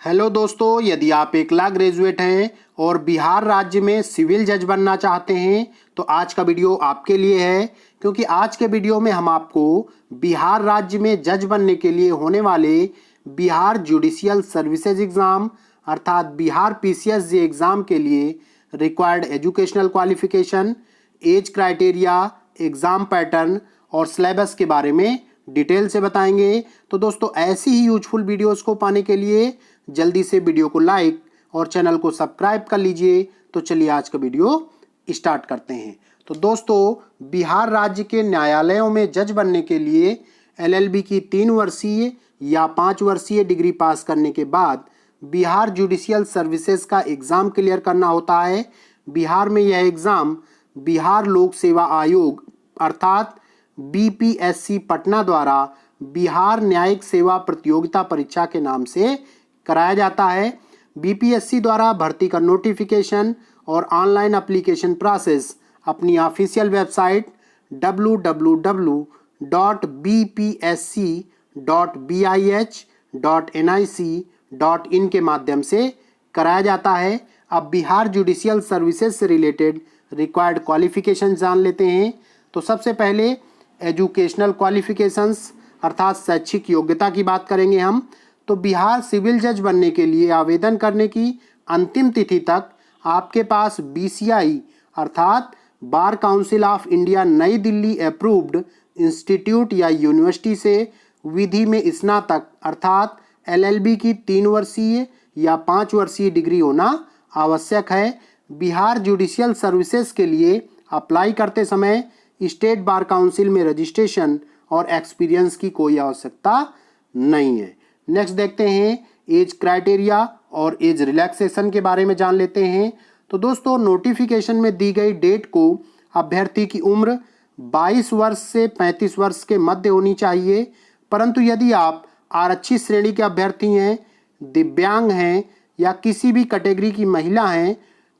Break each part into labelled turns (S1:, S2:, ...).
S1: Hello दोस्तों, यदि आप एक लॉ ग्रेजुएट हैं और बिहार राज्य में सिविल जज बनना चाहते हैं तो आज का वीडियो आपके लिए है। क्योंकि आज के वीडियो में हम आपको बिहार राज्य में जज बनने के लिए होने वाले बिहार जुडिशियल सर्विसेज एग्ज़ाम अर्थात बिहार पीसीएसजे एग्ज़ाम के लिए required educational qualification, age criteria, exam pattern और सिलेबस के बारे में डिटेल से बताएंगे। तो दोस्तों, ऐसी ही यूजफुल वीडियोस को पाने के लिए जल्दी से वीडियो को लाइक और चैनल को सब्सक्राइब कर लीजिए। तो चलिए आज का वीडियो स्टार्ट करते हैं। तो दोस्तों, बिहार राज्य के न्यायालयों में जज बनने के लिए एलएलबी की 3 वर्षीय या 5 वर्षीय डिग्री पास करने के बाद बिहार जुडिशियल सर्विसेज का एग्ज़ाम क्लियर करना होता है। बिहार में यह एग्ज़ाम बिहार लोक सेवा आयोग अर्थात बीपीएससी पटना द्वारा बिहार न्यायिक सेवा प्रतियोगिता परीक्षा के नाम से कराया जाता है। बीपीएससी द्वारा भर्ती का नोटिफिकेशन और ऑनलाइन एप्लीकेशन प्रोसेस अपनी ऑफिशियल वेबसाइट www.bpsc.bih.nic.in के माध्यम से कराया जाता है। अब बिहार जुडिशियल सर्विसेज से रिलेटेड रिक्वायर्ड क्वालिफिकेशन जान लेते हैं। तो सबसे पहले एजुकेशनल क्वालिफिकेशंस अर्थात शैक्षिक योग्यता की बात करेंगे हम। तो बिहार सिविल जज बनने के लिए आवेदन करने की अंतिम तिथि तक आपके पास बीसीआई अर्थात बार काउंसिल ऑफ इंडिया नई दिल्ली अप्रूव्ड इंस्टीट्यूट या यूनिवर्सिटी से विधि में स्नातक अर्थात एलएलबी की 3 वर्षीय या 5 वर्षीय डिग्री होना आवश्यक है। बिहार जुडिशियल सर्विसेज के लिए अप्लाई करते समय स्टेट बार काउंसिल में रजिस्ट्रेशन और एक्सपीरियंस की कोई आवश्यकता नहीं है। नेक्स्ट देखते हैं एज क्राइटेरिया और एज रिलैक्सेशन के बारे में जान लेते हैं। तो दोस्तों, नोटिफिकेशन में दी गई डेट को अभ्यर्थी की उम्र 22 वर्ष से 35 वर्ष के मध्य होनी चाहिए। परंतु यदि आप आरक्षित श्रेणी के अभ्यर्थी हैं, दिव्यांग हैं या किसी भी कैटेगरी की महिला हैं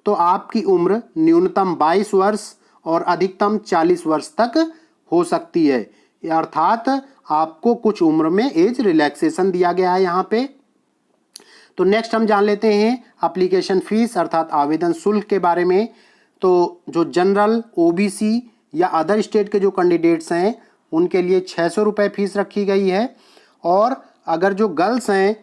S1: तो आपकी उम्र न्यूनतम 22 वर्ष और अधिकतम 40 वर्ष तक हो सकती है। अर्थात आपको कुछ उम्र में एज रिलैक्सेशन दिया गया है यहाँ पे। तो नेक्स्ट हम जान लेते हैं एप्लीकेशन फीस अर्थात आवेदन शुल्क के बारे में। तो जो जनरल, ओबीसी या अदर स्टेट के जो कैंडिडेट्स हैं उनके लिए 600 रुपये फीस रखी गई है। और अगर जो गर्ल्स हैं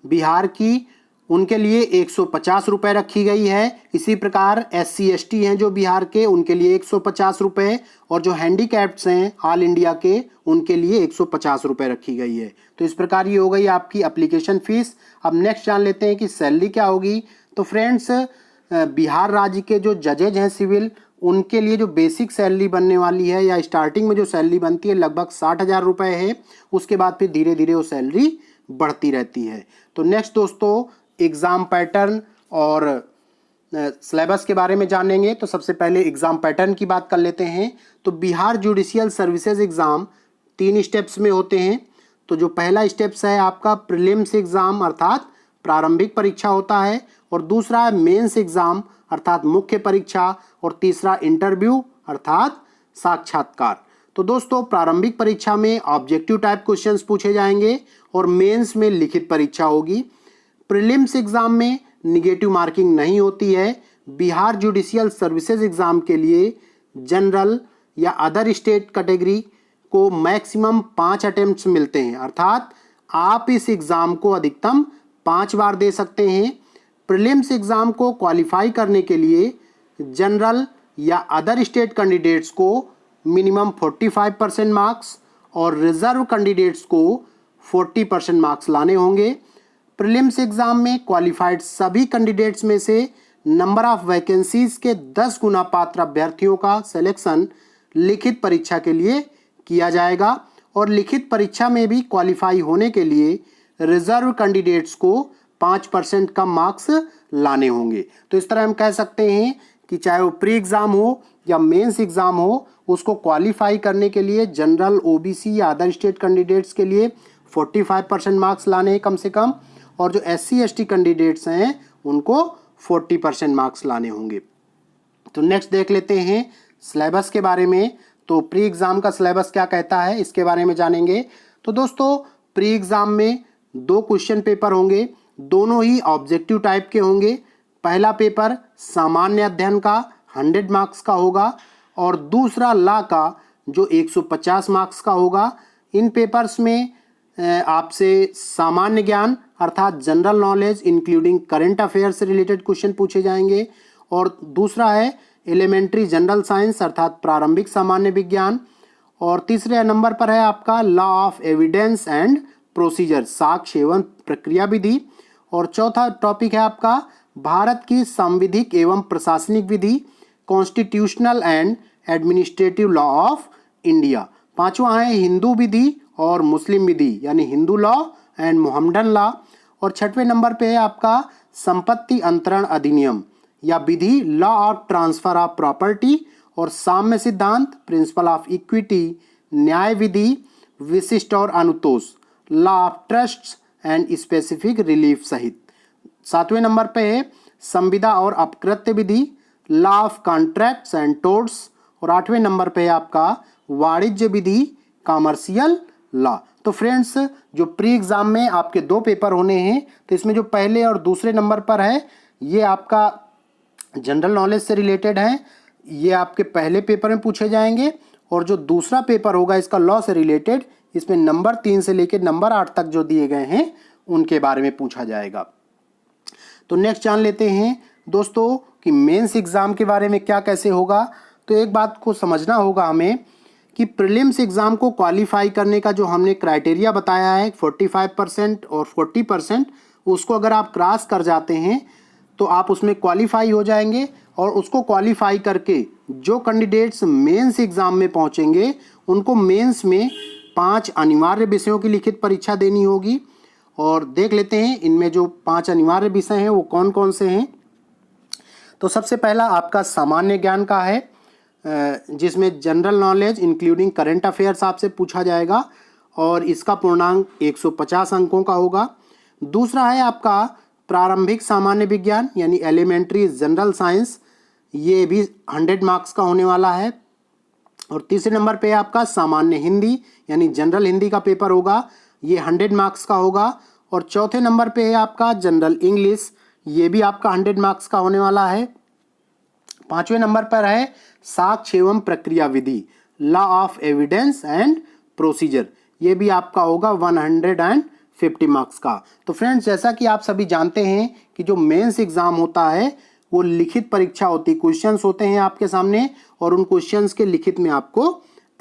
S1: बिहार की उनके लिए 150 रुपये रखी गई है। इसी प्रकार SC ST हैं जो बिहार के उनके लिए 150 रुपये और जो हैंडीकैप्ड्स हैं ऑल इंडिया के उनके लिए 150 रुपये रखी गई है। तो इस प्रकार ये हो गई आपकी एप्लीकेशन फ़ीस। अब नेक्स्ट जान लेते हैं कि सैलरी क्या होगी। तो फ्रेंड्स, बिहार राज्य के जो जजेज हैं सिविल उनके लिए जो बेसिक सैलरी बनने वाली है या स्टार्टिंग में जो सैलरी बनती है लगभग 60,000 रुपये है। उसके बाद फिर धीरे धीरे वो सैलरी बढ़ती रहती है। तो नेक्स्ट दोस्तों, एग्ज़ाम पैटर्न और सिलेबस के बारे में जानेंगे। तो सबसे पहले एग्ज़ाम पैटर्न की बात कर लेते हैं। तो Bihar judicial services exam 3 steps में होते हैं। तो जो पहला स्टेप्स है आपका प्रीलिम्स एग्ज़ाम अर्थात प्रारंभिक परीक्षा होता है, और दूसरा है मेंस एग्ज़ाम अर्थात मुख्य परीक्षा, और तीसरा इंटरव्यू अर्थात साक्षात्कार। तो दोस्तों, प्रारंभिक परीक्षा में ऑब्जेक्टिव टाइप क्वेश्चंस पूछे जाएंगे और मेंस में लिखित परीक्षा होगी। प्रीलिम्स एग्ज़ाम में निगेटिव मार्किंग नहीं होती है। बिहार जुडिशियल सर्विसेज एग्ज़ाम के लिए जनरल या अदर स्टेट कैटेगरी को मैक्सिमम 5 अटेम्प्ट्स मिलते हैं, अर्थात आप इस एग्ज़ाम को अधिकतम 5 बार दे सकते हैं। प्रीलिम्स एग्ज़ाम को क्वालिफाई करने के लिए जनरल या अदर स्टेट कैंडिडेट्स को मिनिमम 45% मार्क्स और रिजर्व कैंडिडेट्स को 40% मार्क्स लाने होंगे। प्रीलिम्स एग्ज़ाम में क्वालिफाइड सभी कैंडिडेट्स में से नंबर ऑफ वैकेंसीज़ के 10 गुना पात्र अभ्यर्थियों का सिलेक्शन लिखित परीक्षा के लिए किया जाएगा, और लिखित परीक्षा में भी क्वालिफाई होने के लिए रिजर्व कैंडिडेट्स को 5% कम मार्क्स लाने होंगे। तो इस तरह हम कह सकते हैं कि चाहे वो प्री एग्ज़ाम हो या मेंस एग्ज़ाम हो, उसको क्वालिफाई करने के लिए जनरल, ओबीसी या अदर स्टेट कैंडिडेट्स के लिए 45% मार्क्स लाने हैं कम से कम, और जो SC ST कैंडिडेट्स हैं उनको 40% मार्क्स लाने होंगे। तो नेक्स्ट देख लेते हैं सिलेबस के बारे में। तो प्री एग्ज़ाम का सिलेबस क्या कहता है इसके बारे में जानेंगे। तो दोस्तों, प्री एग्ज़ाम में 2 क्वेश्चन पेपर होंगे, दोनों ही ऑब्जेक्टिव टाइप के होंगे। पहला पेपर सामान्य अध्ययन का 100 मार्क्स का होगा और दूसरा लॉ का जो 150 मार्क्स का होगा। इन पेपर्स में आपसे सामान्य ज्ञान अर्थात general knowledge including current affair से रिलेटेड क्वेश्चन पूछे जाएंगे और दूसरा है एलिमेंट्री जनरल साइंस अर्थात प्रारंभिक सामान्य विज्ञान और तीसरे नंबर पर है आपका law of evidence and procedure साक्ष्य एवं प्रक्रिया विधि और चौथा टॉपिक है आपका भारत की सांविधिक एवं प्रशासनिक विधि constitutional and administrative law of India. पांचवा है हिंदू विधि और मुस्लिम विधि यानी Hindu law and Mohammedan law और छठवें नंबर पे है आपका संपत्ति अंतरण अधिनियम या विधि law of transfer of property और साम्य सिद्धांत प्रिंसिपल ऑफ इक्विटी न्याय विधि विशिष्ट और अनुतोष law of trusts and specific relief सहित। सातवें नंबर पे है संविदा और अपकृत्य विधि law of contracts and torts और आठवें नंबर पे है आपका वाणिज्य विधि कॉमर्शियल लॉ। तो फ्रेंड्स जो प्री एग्जाम में आपके 2 पेपर होने हैं तो इसमें जो पहले और दूसरे नंबर पर है ये आपका जनरल नॉलेज से रिलेटेड है, ये आपके पहले पेपर में पूछे जाएंगे और जो दूसरा पेपर होगा इसका लॉ से रिलेटेड इसमें नंबर 3 से लेकर नंबर 8 तक जो दिए गए हैं उनके बारे में पूछा जाएगा। तो नेक्स्ट जान लेते हैं दोस्तों कि मेंस एग्जाम के बारे में क्या कैसे होगा। तो एक बात को समझना होगा हमें कि प्रीलिम्स एग्जाम को क्वालिफाई करने का जो हमने क्राइटेरिया बताया है 45% और 40%, उसको अगर आप क्रॉस कर जाते हैं तो आप उसमें क्वालिफाई हो जाएंगे और उसको क्वालिफाई करके जो कैंडिडेट्स मेंस एग्जाम में पहुंचेंगे उनको मेंस में 5 अनिवार्य विषयों की लिखित परीक्षा देनी होगी। और देख लेते हैं इनमें जो 5 अनिवार्य विषय हैं वो कौन कौन से हैं। तो सबसे पहला आपका सामान्य ज्ञान का है जिसमें general knowledge including current affairs आपसे पूछा जाएगा और इसका पूर्णांक 150 अंकों का होगा। दूसरा है आपका प्रारंभिक सामान्य विज्ञान यानी एलिमेंट्री जनरल साइंस, ये भी 100 मार्क्स का होने वाला है। और तीसरे नंबर पे आपका सामान्य हिंदी यानी जनरल हिंदी का पेपर होगा, ये 100 मार्क्स का होगा। और चौथे नंबर पे है आपका जनरल इंग्लिश, ये भी आपका 100 मार्क्स का होने वाला है। पांचवें नंबर पर है साक्ष्य एवं प्रक्रिया विधि law of evidence and procedure, ये भी आपका होगा 150 मार्क्स का। तो फ्रेंड्स जैसा कि आप सभी जानते हैं कि जो मेंस एग्जाम होता है वो लिखित परीक्षा होती है, क्वेश्चंस होते हैं आपके सामने और उन क्वेश्चंस के लिखित में आपको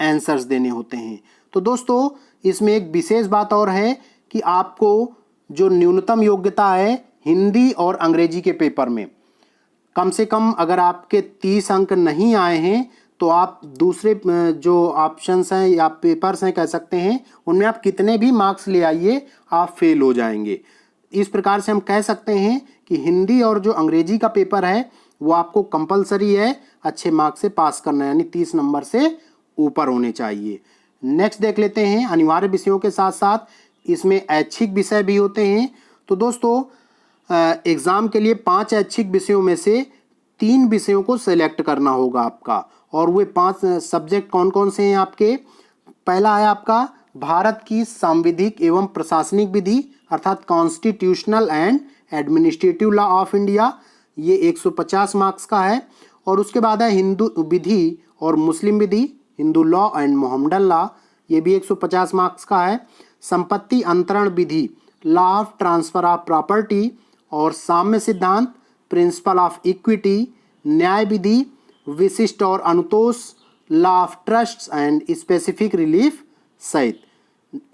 S1: आंसर्स देने होते हैं। तो दोस्तों इसमें एक विशेष बात और है कि आपको जो न्यूनतम योग्यता है हिंदी और अंग्रेजी के पेपर में कम से कम अगर आपके 30 अंक नहीं आए हैं तो आप दूसरे जो ऑप्शंस हैं या पेपर्स हैं कह सकते हैं उनमें आप कितने भी मार्क्स ले आइए आप फेल हो जाएंगे। इस प्रकार से हम कह सकते हैं कि हिंदी और जो अंग्रेजी का पेपर है वो आपको कंपलसरी है अच्छे मार्क्स से पास करना है यानी 30 नंबर से ऊपर होने चाहिए। नेक्स्ट देख लेते हैं अनिवार्य विषयों के साथ साथ इसमें ऐच्छिक विषय भी होते हैं। तो दोस्तों एग्ज़ाम के लिए 5 ऐच्छिक विषयों में से 3 विषयों को सिलेक्ट करना होगा आपका और वे 5 सब्जेक्ट कौन कौन से हैं आपके। पहला है आपका भारत की सांविधिक एवं प्रशासनिक विधि अर्थात constitutional and administrative law of India, ये 150 मार्क्स का है। और उसके बाद है हिंदू विधि और मुस्लिम विधि Hindu law and Mohammedan law, ये भी 150 मार्क्स का है। संपत्ति अंतरण विधि law of transfer of property और साम्य सिद्धांत प्रिंसिपल ऑफ इक्विटी न्याय विधि विशिष्ट और अनुतोष law of trusts and specific relief सहित,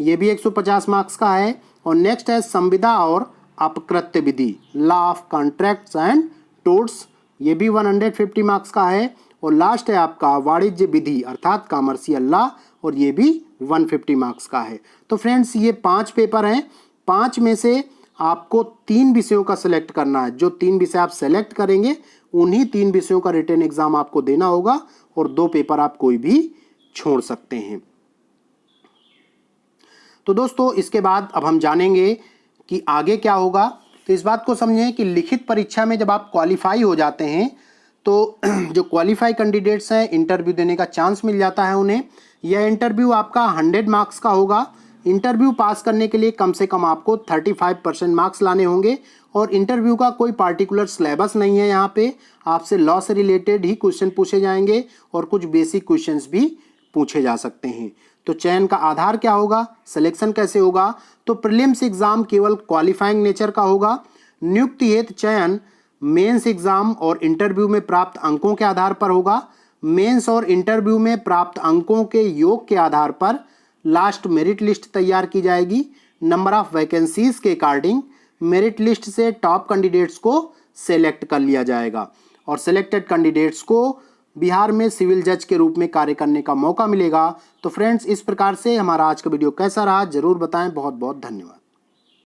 S1: ये भी 150 मार्क्स का है। और नेक्स्ट है संविदा और अपकृत्य विधि लॉ ऑफ कॉन्ट्रैक्ट्स एंड टोर्ट्स, ये भी 150 मार्क्स का है। और लास्ट है आपका वाणिज्य विधि अर्थात कॉमर्शियल लॉ और ये भी 150 मार्क्स का है। तो फ्रेंड्स ये 5 पेपर हैं, 5 में से आपको 3 विषयों का सिलेक्ट करना है। जो 3 विषय आप सेलेक्ट करेंगे उन्हीं 3 विषयों का रिटन एग्जाम आपको देना होगा और 2 पेपर आप कोई भी छोड़ सकते हैं। तो दोस्तों इसके बाद अब हम जानेंगे कि आगे क्या होगा। तो इस बात को समझें कि लिखित परीक्षा में जब आप क्वालिफाई हो जाते हैं तो जो क्वालिफाई कैंडिडेट्स हैं इंटरव्यू देने का चांस मिल जाता है उन्हें। यह इंटरव्यू आपका 100 मार्क्स का होगा इंटरव्यू पास करने के लिए कम से कम आपको 35% मार्क्स लाने होंगे और इंटरव्यू का कोई पार्टिकुलर सिलेबस नहीं है। यहाँ पे आपसे लॉ से रिलेटेड ही क्वेश्चन पूछे जाएंगे और कुछ बेसिक क्वेश्चंस भी पूछे जा सकते हैं। तो चयन का आधार क्या होगा, सिलेक्शन कैसे होगा? तो प्रीलिम्स एग्जाम केवल क्वालिफाइंग नेचर का होगा। नियुक्ति हेतु चयन मेंस एग्जाम और इंटरव्यू में प्राप्त अंकों के आधार पर होगा। मेंस और इंटरव्यू में प्राप्त अंकों के योग के आधार पर लास्ट मेरिट लिस्ट तैयार की जाएगी। नंबर ऑफ वैकेंसीज के अकॉर्डिंग मेरिट लिस्ट से टॉप कैंडिडेट्स को सेलेक्ट कर लिया जाएगा और सिलेक्टेड कैंडिडेट्स को बिहार में सिविल जज के रूप में कार्य करने का मौका मिलेगा। तो फ्रेंड्स, इस प्रकार से हमारा आज का वीडियो कैसा रहा जरूर बताएं। बहुत बहुत धन्यवाद।